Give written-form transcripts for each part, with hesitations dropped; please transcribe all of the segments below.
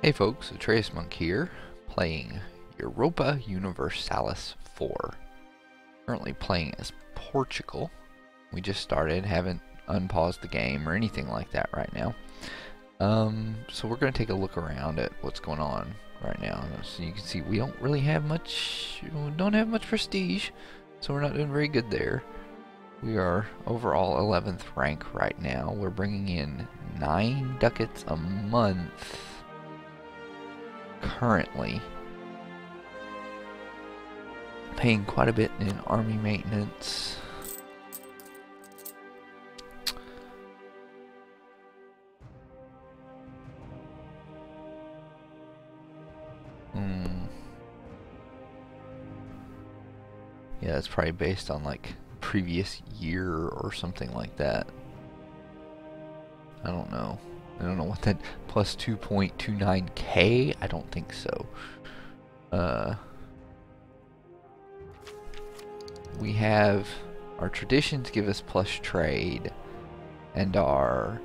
Hey folks, Atreus Monk here, playing Europa Universalis 4. Currently playing as Portugal. We just started, haven't unpaused the game or anything like that right now. So we're going to take a look around at what's going on right now. So you can see we don't really have much, prestige, so we're not doing very good there. We are overall 11th rank right now. We're bringing in 9 ducats a month currently, paying quite a bit in army maintenance. Yeah, that's probably based on like previous year or something like that. I don't know. I don't know what that plus 2.29k. I don't think so. We have our traditions give us plus trade, and our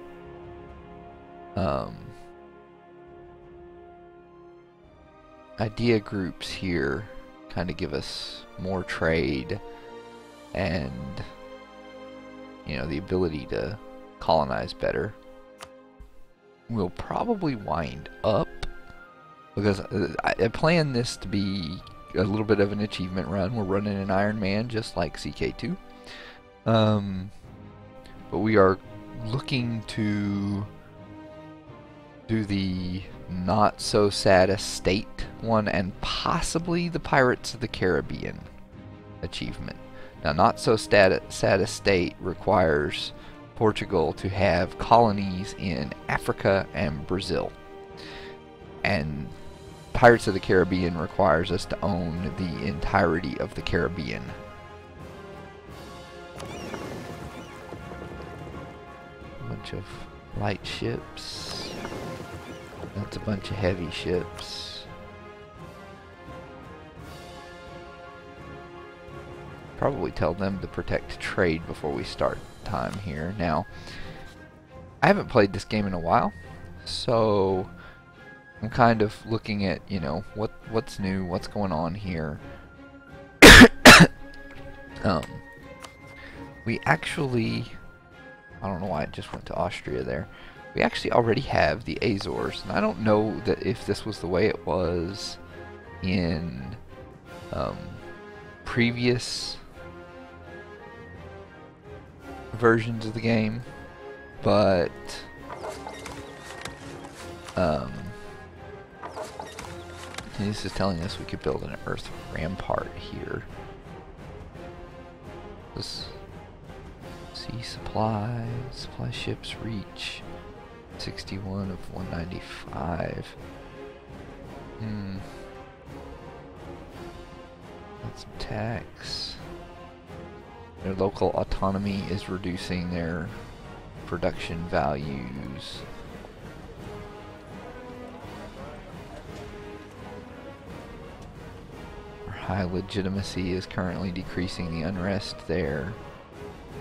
idea groups here kind of give us more trade and, you know, the ability to colonize better. We'll probably wind up, because I plan this to be a little bit of an achievement run. We're running an Ironman just like CK2, but we are looking to do the not so sad estate one and possibly the Pirates of the Caribbean achievement. Now, not so sad estate requires Portugal to have colonies in Africa and Brazil, and Pirates of the Caribbean requires us to own the entirety of the Caribbean. A bunch of light ships. That's a bunch of heavy ships. Probably tell them to protect trade before we start time here. Now, I haven't played this game in a while, so I'm kind of looking at, you know, what's new, what's going on here. We actually, I don't know why I just went to Austria there. We actually already have the Azores, and I don't know that if this was the way it was in previous versions of the game, but this is telling us we could build an earth rampart here. This sea supply ships reach 61 of 195. That's some tax. Their local autonomy is reducing their production values. Our high legitimacy is currently decreasing the unrest there.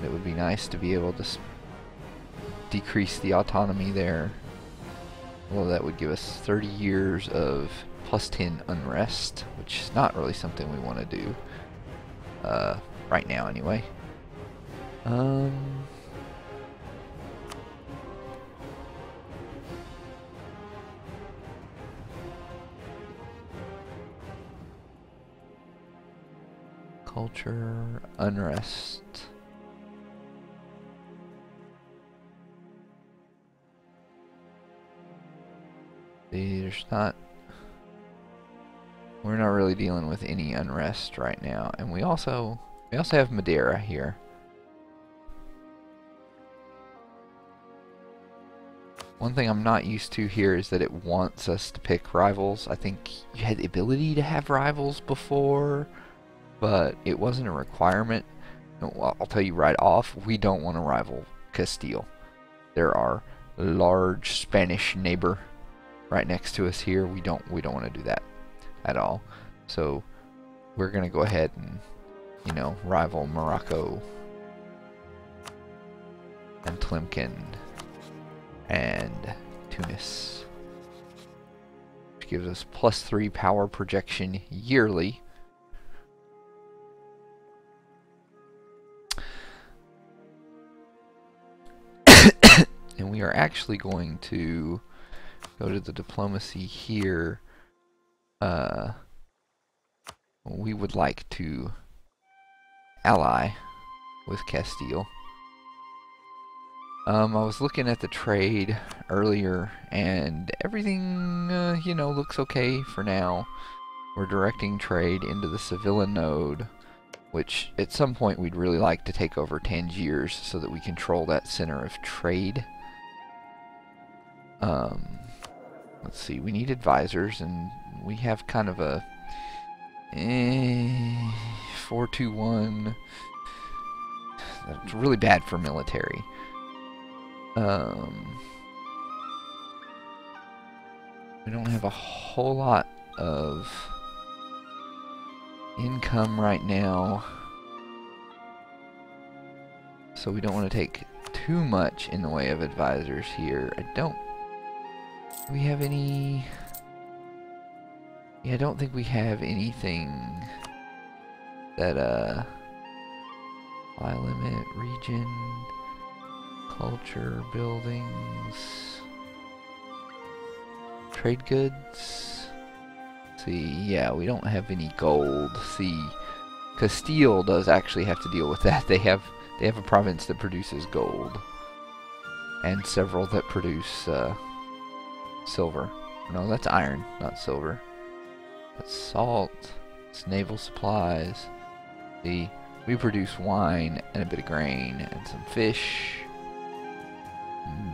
It would be nice to be able to decrease the autonomy there. Well, that would give us 30 years of plus 10 unrest, which is not really something we want to do. Right now, anyway. Culture, unrest. There's not. We're not really dealing with any unrest right now, and we also have Madeira here. One thing I'm not used to here is that it wants us to pick rivals. I think you had the ability to have rivals before, but it wasn't a requirement. No, I'll tell you right off, we don't want to rival Castile. There are large Spanish neighbor right next to us here. We don't want to do that at all. So we're gonna go ahead and, you know, rival Morocco and Tlemcen and Tunis. which gives us +3 power projection yearly. And we are actually going to go to the diplomacy here. We would like to ally with Castile. I was looking at the trade earlier, and everything, you know, looks okay for now. We're directing trade into the Sevilla node, which at some point we'd really like to take over Tangiers so that we control that center of trade. Let's see, we need advisors, and we have kind of a 4-2-1. That's really bad for military. We don't have a whole lot of income right now, so we don't want to take too much in the way of advisors here. Do we have any? Yeah, I don't think we have anything that supply limit, region, culture, buildings, trade goods. See, yeah, we don't have any gold. See, Castile does actually have to deal with that. They have a province that produces gold, and several that produce silver. No, that's iron, not silver. That's salt. It's naval supplies. See, we produce wine and a bit of grain and some fish.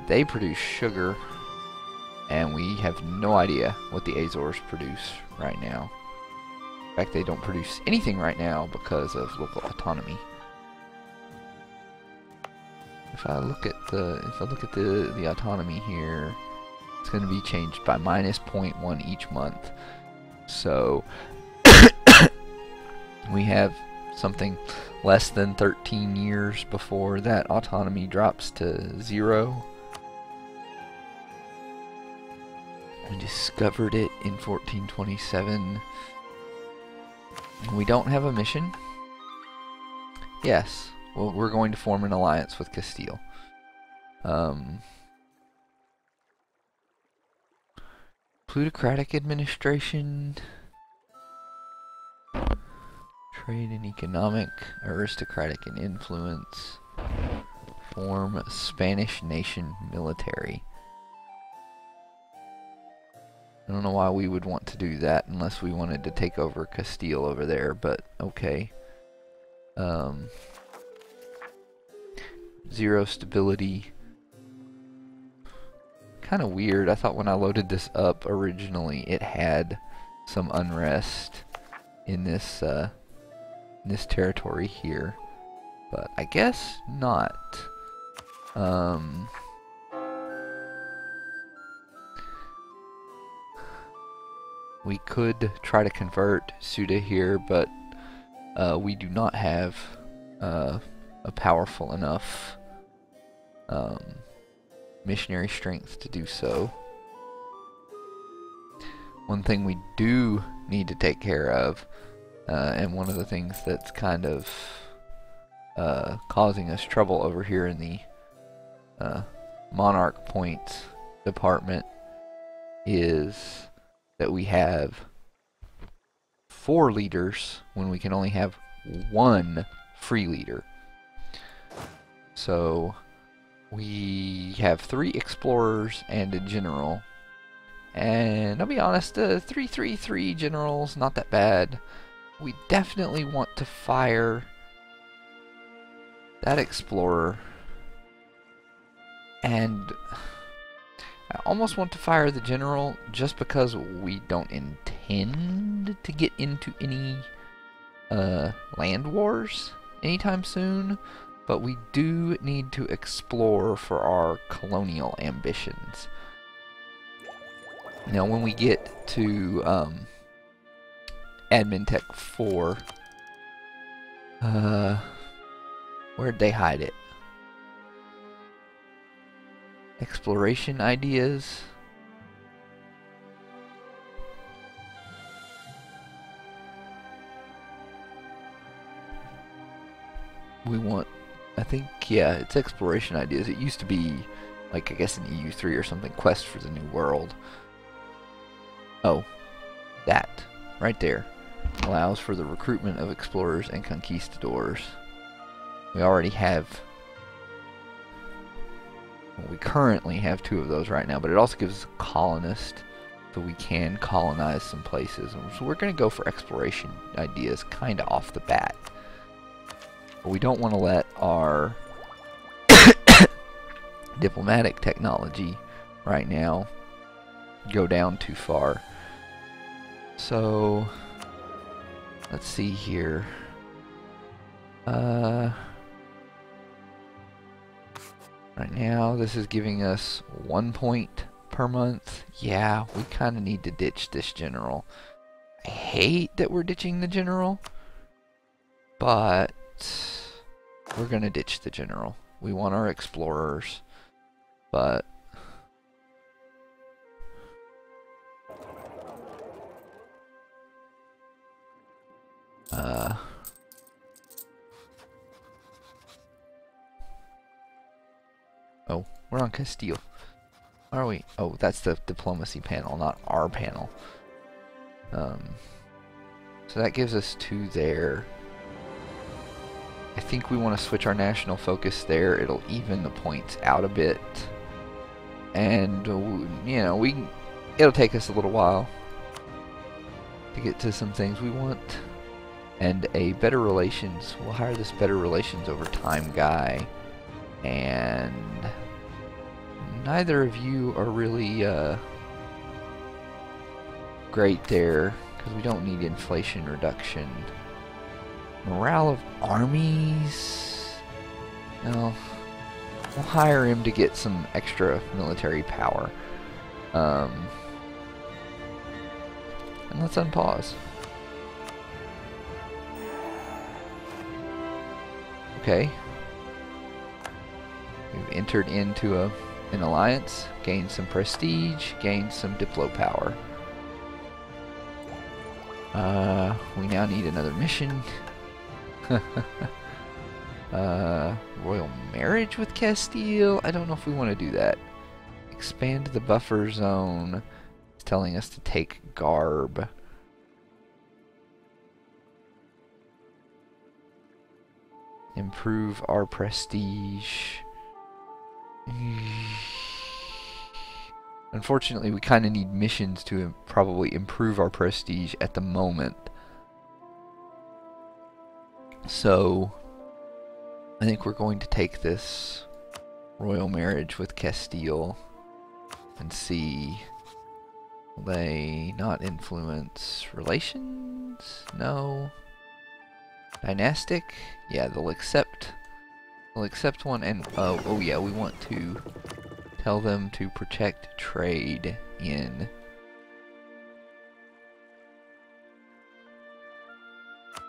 They produce sugar, and we have no idea what the Azores produce right now. In fact, they don't produce anything right now because of local autonomy. If I look at the autonomy here, it's going to be changed by -0.1 each month. So we have something less than 13 years before that autonomy drops to 0. I discovered it in 1427. We don't have a mission. Yes, well, we're going to form an alliance with Castile. Plutocratic administration, trade and economic, aristocratic and influence, form Spanish nation military. I don't know why we would want to do that unless we wanted to take over Castile over there, but okay. 0 stability. Kind of weird. I thought when I loaded this up originally it had some unrest in this territory here, but I guess not. We could try to convert Ceuta here, but we do not have a powerful enough missionary strength to do so. One thing we do need to take care of, and one of the things that's kind of causing us trouble over here in the Monarch Points department, is that we have 4 leaders when we can only have 1 free leader. So we have 3 explorers and a general, and I'll be honest, 3 generals, not that bad. We definitely want to fire that explorer, and I almost want to fire the general just because we don't intend to get into any land wars anytime soon, but we do need to explore for our colonial ambitions. Now when we get to Admin Tech 4, where'd they hide it? Exploration ideas. we want, I think, yeah, it's exploration ideas. It used to be, like, I guess an EU3 or something, quest for the new world. Oh, that, right there, allows for the recruitment of explorers and conquistadors. We already have, well, we currently have 2 of those right now, but it also gives us a colonist, so we can colonize some places. And so we're going to go for exploration ideas kind of off the bat. But we don't want to let our diplomatic technology right now go down too far. So let's see here. Right now this is giving us 1 point per month. Yeah, we kind of need to ditch this general. I hate that we're ditching the general, but we're gonna ditch the general. We want our explorers, but oh, we're on Castile. Are we? Oh, that's the diplomacy panel, not our panel. So that gives us 2 there. I think we want to switch our national focus there. It'll even the points out a bit. And, you know, it'll take us a little while to get to some things we want. And a better relations, we'll hire this better relations over time guy. And neither of you are really great there, because we don't need inflation reduction. Morale of armies? No. We'll hire him to get some extra military power. And let's unpause. Okay. We've entered into an alliance, gained some prestige, gained some diplo power. We now need another mission. Royal marriage with Castile? I don't know if we want to do that. Expand the buffer zone. It's telling us to take garb. Improve our prestige. Unfortunately, we kind of need missions to probably improve our prestige at the moment. So, I think we're going to take this royal marriage with Castile and see, will they not influence relations? No. Dynastic? Yeah, they'll accept one, and oh yeah, we want to tell them to protect trade in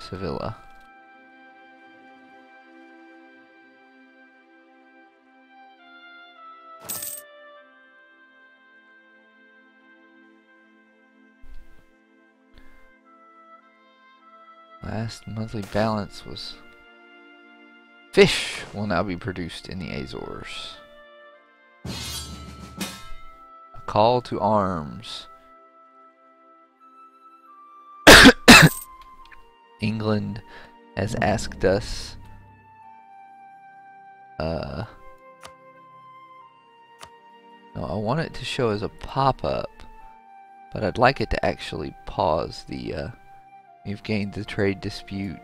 Sevilla. Last monthly balance was... Fish will now be produced in the Azores. A call to arms. England has asked us no, I want it to show as a pop-up, but I'd like it to actually pause the you've gained the trade dispute.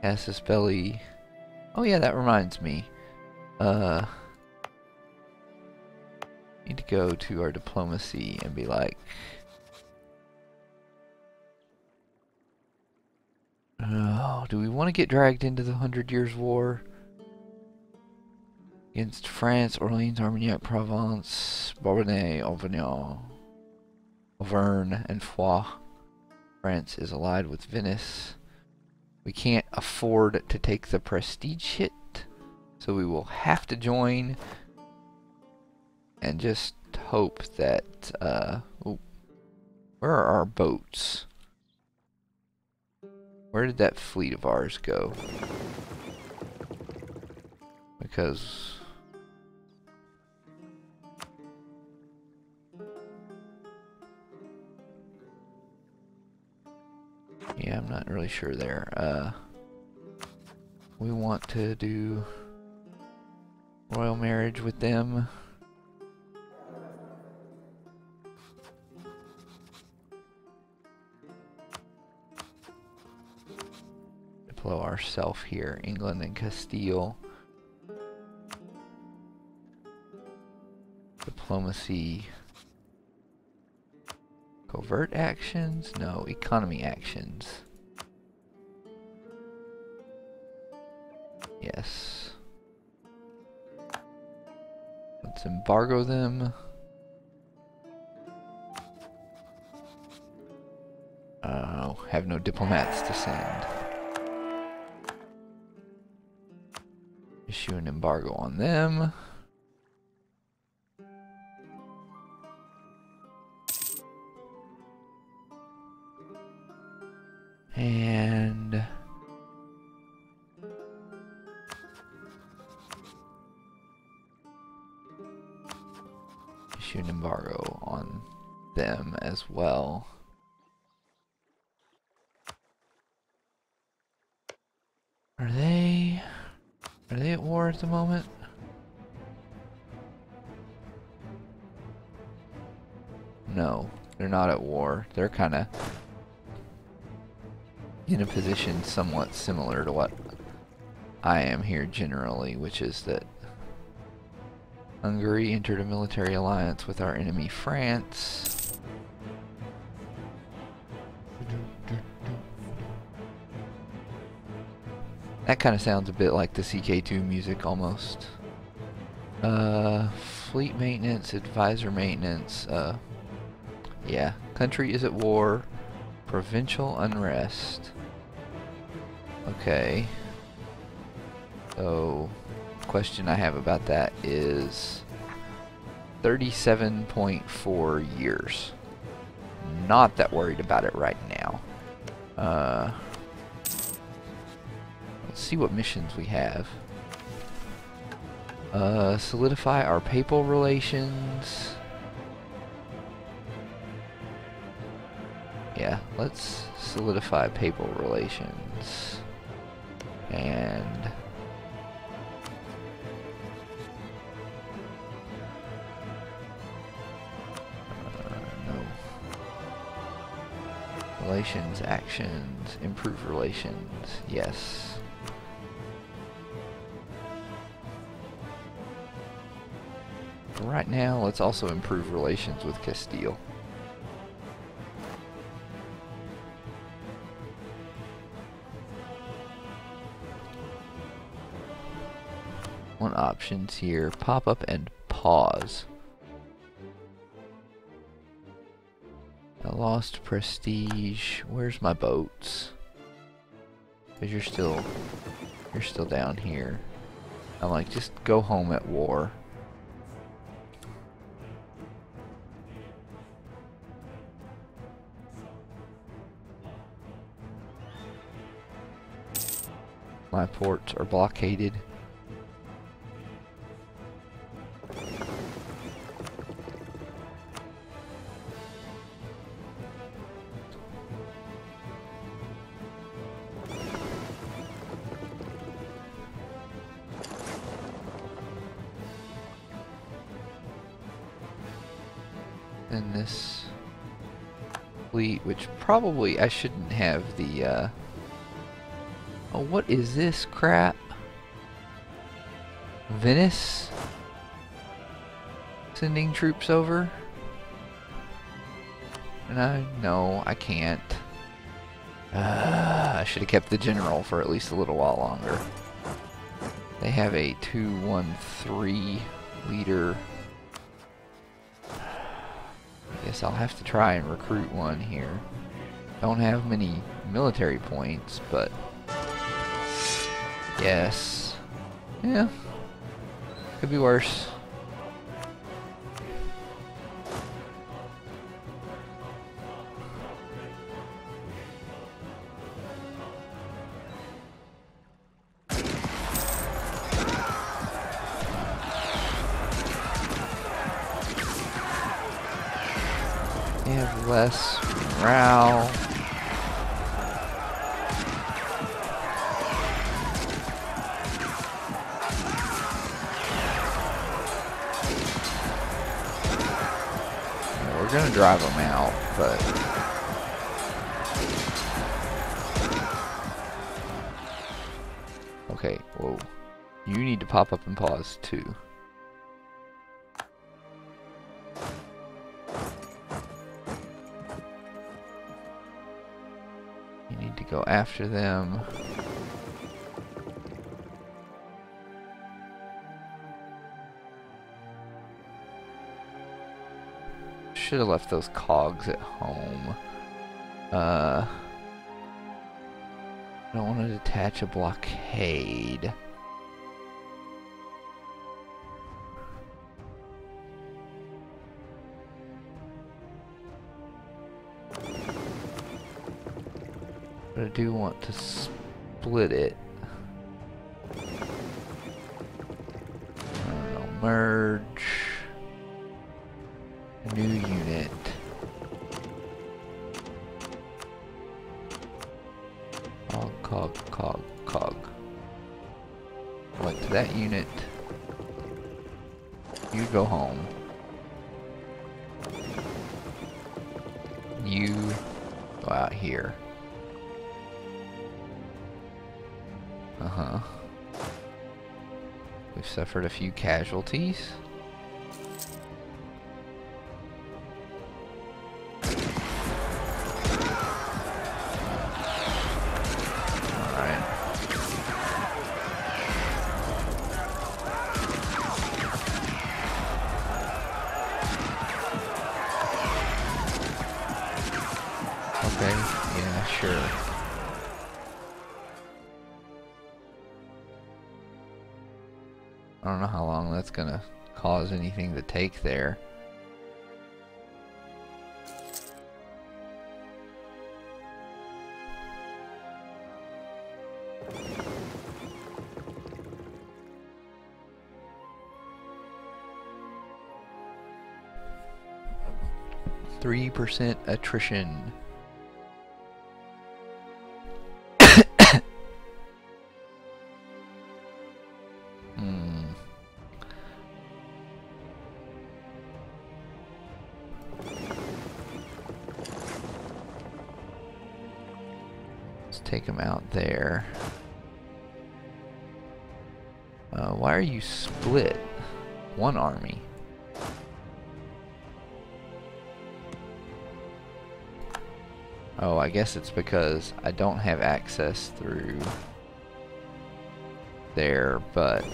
Casus Belli. Oh yeah, that reminds me. Need to go to our diplomacy and be like, oh, do we want to get dragged into the 100 Years' War? Against France, Orleans, Armagnac, Provence, Bourbonnais, Auvergne, and Foix. France is allied with Venice. We can't afford to take the prestige hit, so we will have to join and just hope that, oh, where are our boats? Where did that fleet of ours go? because yeah, I'm not really sure there. We want to do royal marriage with them. Deploy ourselves here, England and Castile. Diplomacy. Covert actions? No, economy actions. Yes. Let's embargo them. Have no diplomats to send. Issue an embargo on them. And issue an embargo on them as well. Are they at war at the moment? No, they're not at war. They're kind of in a position somewhat similar to what I am here generally, which is that Hungary entered a military alliance with our enemy France. That kind of sounds a bit like the CK2 music almost. Fleet maintenance, advisor maintenance, yeah, country is at war, provincial unrest. Okay. So, question I have about that is 37.4 years. Not that worried about it right now. Let's see what missions we have. Solidify our papal relations. Yeah, let's solidify papal relations. And no. Relations, actions, improve relations, yes. Right now, let's also improve relations with Castile. One options here, pop up and pause. I lost prestige. Where's my boats? Because you're still down here. I'm like, just go home at war. My ports are blockaded. And this fleet, which probably I shouldn't have the oh, what is this crap? Venice? Sending troops over? And no, I can't. I should have kept the general for at least a little while longer. They have a 213 leader. I guess I'll have to try and recruit one here. Don't have many military points, but yes. Yeah. Could be worse. They have less morale. Yeah, we're gonna drive them out, but okay, whoa. You need to pop up and pause too. You need to go after them. Should have left those cogs at home. I don't want to detach a blockade. But I do want to split it. I don't know, merge. A new unit. Cog. Select that unit. You go home. You go out here. We've suffered a few casualties. Okay, yeah, sure. I don't know how long that's gonna cause anything to take there. %3 attrition. Let's take him out there. Why are you split? One army. Oh, I guess it's because I don't have access through there, but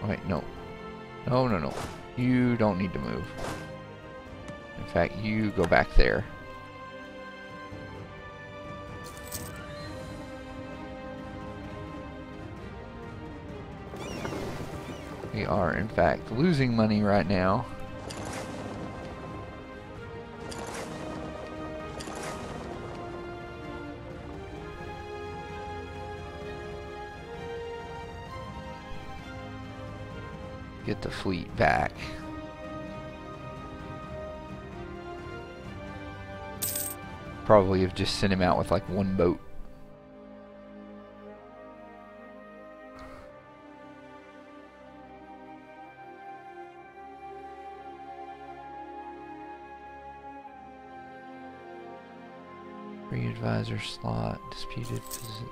wait, no. No. You don't need to move. In fact, you go back there. We are, in fact, losing money right now. Get the fleet back. Probably have just sent him out with like one boat. Free advisor slot, disputed position.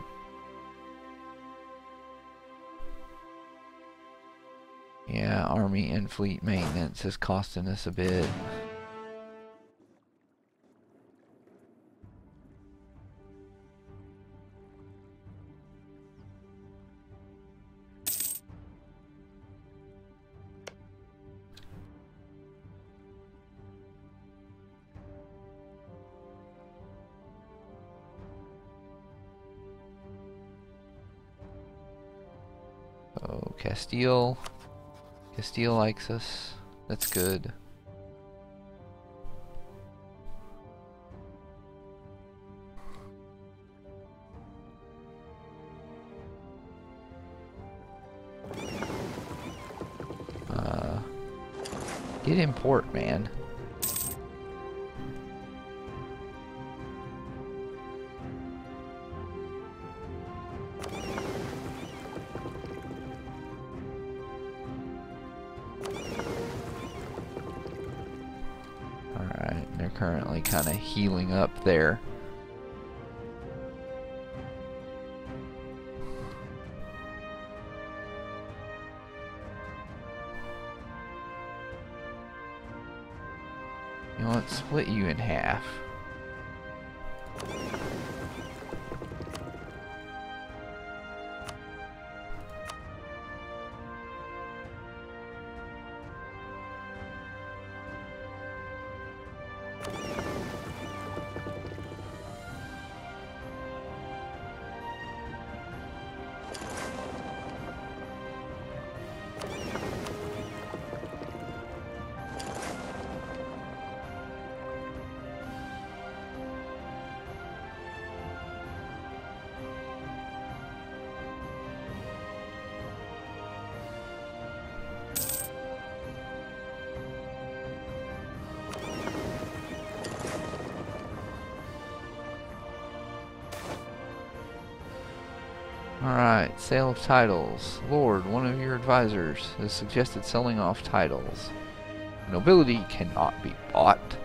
Yeah, army and fleet maintenance is costing us a bit. Oh, Castile. Castile likes us. That's good. Get in port, man. Alright, they're currently kind of healing up there. You know what? Split you in half. Alright, sale of titles. Lord, one of your advisors has suggested selling off titles. Nobility cannot be bought.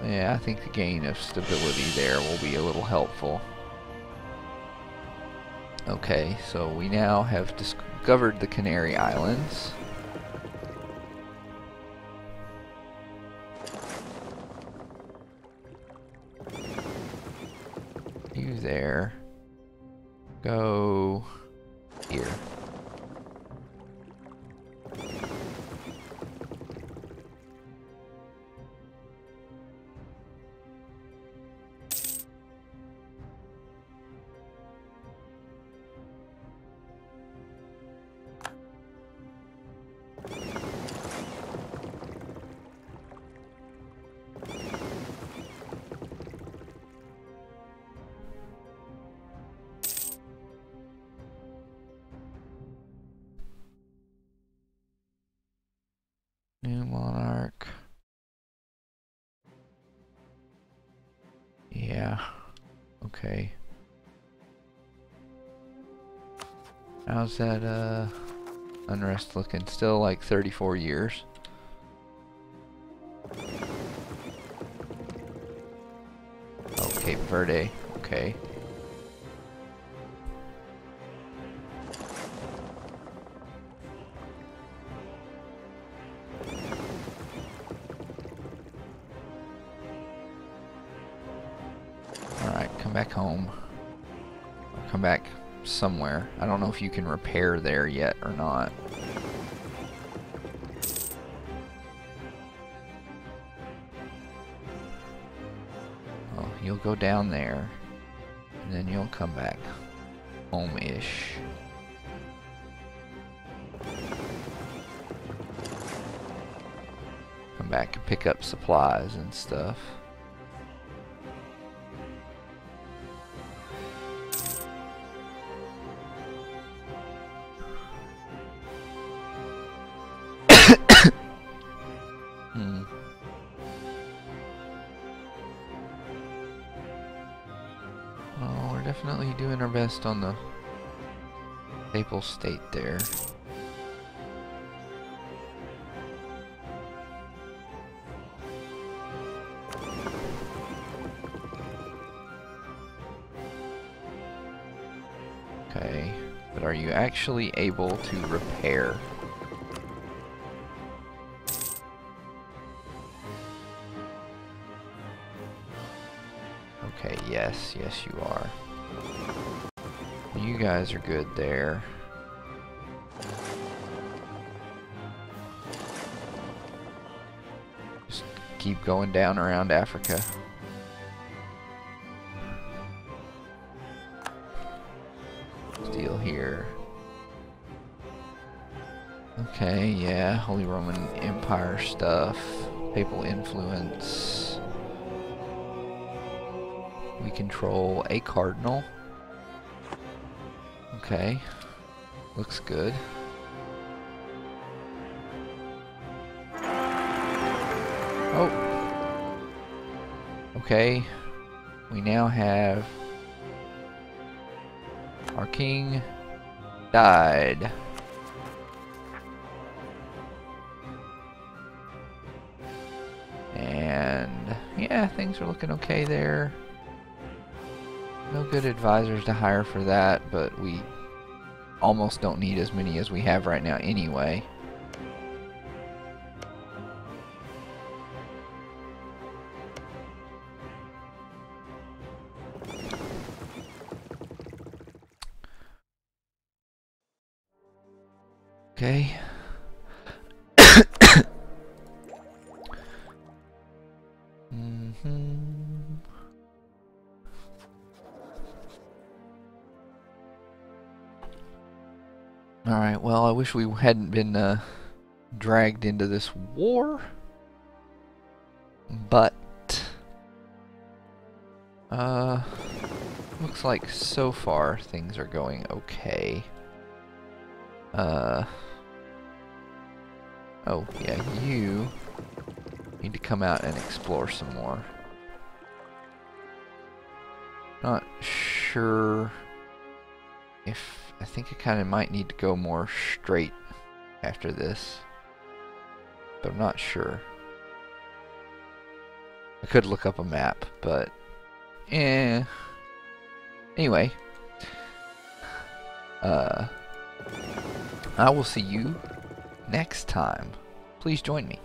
Yeah, I think the gain of stability there will be a little helpful. Okay, so we now have discovered the Canary Islands. You there. Go here. New monarch. Yeah. Okay. How's that unrest looking? Still like 34 years. Oh, Cape Verde. Okay. Come back home. Or come back somewhere. I don't know if you can repair there yet or not. Well, you'll go down there, and then you'll come back home-ish. Come back and pick up supplies and stuff. Well, we're definitely doing our best on the Papal State there. Okay, but are you actually able to repair? Okay, yes, you are. You guys are good there. Just keep going down around Africa. Steal here. Okay, yeah, Holy Roman Empire stuff, papal influence. We control a cardinal. Okay, looks good. Oh, okay, we now have our king died. And yeah, things are looking okay there. No good advisors to hire for that, but we almost don't need as many as we have right now anyway. Okay. Alright, well, I wish we hadn't been dragged into this war. But looks like so far things are going okay. Oh, yeah, you need to come out and explore some more. Not sure if... I think I kind of might need to go more straight after this. But I'm not sure. I could look up a map, but... eh. Anyway. I will see you next time. Please join me.